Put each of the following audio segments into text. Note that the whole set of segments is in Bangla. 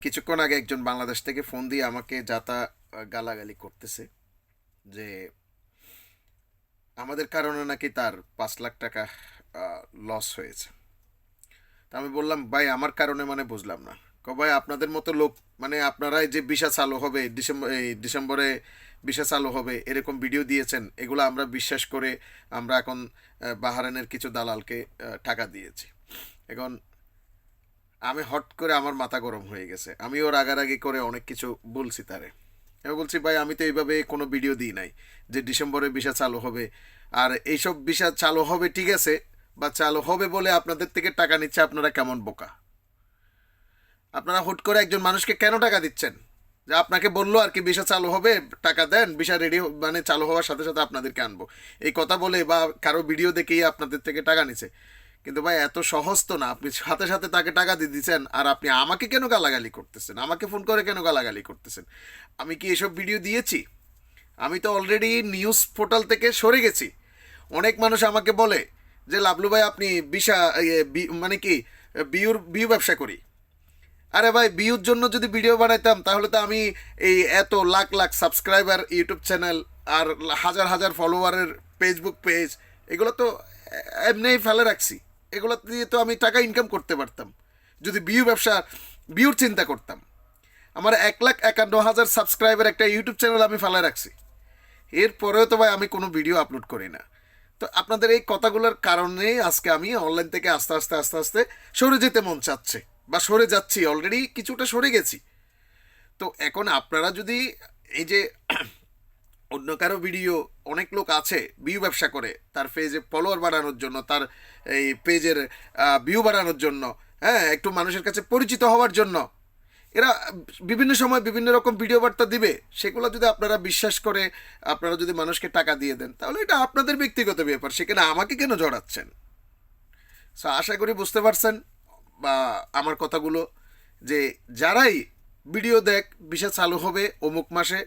কিছুক্ষণ আগে একজন বাংলাদেশ থেকে ফোন দিয়ে আমাকে যাতা গালাগালি করতেছে যে আমাদের কারণে নাকি তার 5 লাখ টাকা লস হয়েছে। তা আমি বললাম, ভাই আমার কারণে মানে বুঝলাম না। ভাই আপনাদের মতো লোক, মানে আপনারা এই যে ভিসা চালু হবে ডিসেম্বরে ভিসা চালু হবে এরকম ভিডিও দিয়েছেন, এগুলো আমরা বিশ্বাস করে আমরা এখন বাহারানের কিছু দালালকে টাকা দিয়েছি। এখন আমি হট করে আমার মাথা গরম হয়ে গেছে, আমিও রাগারাগি করে অনেক কিছু বলছি তারে। আমি বলছি, ভাই আমি তো এইভাবে কোনো ভিডিও দিই নাই যে ডিসেম্বরে ভিসা চালু হবে। আর এইসব ভিসা চালু হবে ঠিক আছে, বা চালু হবে বলে আপনাদের থেকে টাকা নিচ্ছে, আপনারা কেমন বোকা? আপনারা হুট করে একজন মানুষকে কেন টাকা দিচ্ছেন? যে আপনাকে বললো আর কি ভিসা চালু হবে, টাকা দেন, ভিসা রেডি মানে চালু হওয়ার সাথে সাথে আপনাদেরকে আনবো, এই কথা বলে বা কারো ভিডিও দেখেই আপনাদের থেকে টাকা নিছে। কিন্তু ভাই এত সহজ তো না, আপনি সাথে সাথে তাকে টাকা দিয়ে দিচ্ছেন, আর আপনি আমাকে কেন গালাগালি করতেছেন? আমাকে ফোন করে কেন গালাগালি করতেছেন? আমি কি এসব ভিডিও দিয়েছি? আমি তো অলরেডি নিউজ পোর্টাল থেকে সরে গেছি। অনেক মানুষ আমাকে বলে যে লাবলু ভাই আপনি ভিসা মানে কি বিউ ব্যবসা করি। আরে ভাই, বিউর জন্য যদি ভিডিও বানাইতাম তাহলে তো আমি এই এত lakh lakh subscriber YouTube channel আর হাজার হাজার ফলোয়ারের ফেসবুক পেজ, এগুলো তো এমনিই ফেলে রাখছি। এগুলো দিয়ে তো আমি টাকা ইনকাম করতে পারতাম যদি বিউর চিন্তা করতাম। আমার 1,51,000 সাবস্ক্রাইবার একটা ইউটিউব চ্যানেল আমি ফেলে রাখছি, এরপরেও তো ভাই আমি কোনো ভিডিও আপলোড করি না। তো আপনাদের এই কথাগুলোর কারণেই আজকে আমি অনলাইন থেকে আস্তে আস্তে আস্তে আস্তে সরে যেতে মন চাচ্ছে, বা সরে যাচ্ছি, অলরেডি কিছুটা সরে গেছি। তো এখন আপনারা যদি এই যে অন্য কারো ভিডিও, অনেক লোক আছে ভিউ ব্যবসা করে তার পেজে ফলোয়ার বাড়ানোর জন্য, তার এই পেজের ভিউ বাড়ানোর জন্য, হ্যাঁ একটু মানুষের কাছে পরিচিত হওয়ার জন্য এরা বিভিন্ন সময় বিভিন্ন রকম ভিডিও বার্তা দিবে। সেগুলো যদি আপনারা বিশ্বাস করে আপনারা যদি মানুষকে টাকা দিয়ে দেন, তাহলে এটা আপনাদের ব্যক্তিগত ব্যাপার, সেখানে আমাকে কেন জড়াচ্ছেন? সো আশা করি বুঝতে পারছেন বা আমার কথাগুলো, যে যারাই ভিডিও দেখ ভিসা চালু হবে অমুক মাসে,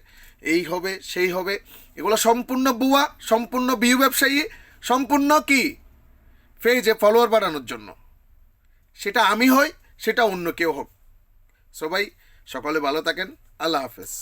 এই হবে সেই হবে, এগুলো সম্পূর্ণ বুয়া, সম্পূর্ণ ভিউ ব্যবসায়ী, সম্পূর্ণ কি পেজে ফলোয়ার বাড়ানোর জন্য। সেটা আমি হই, সেটা অন্য কেউ হোক। সবাই সকলে ভালো থাকেন। আল্লাহ হাফেজ।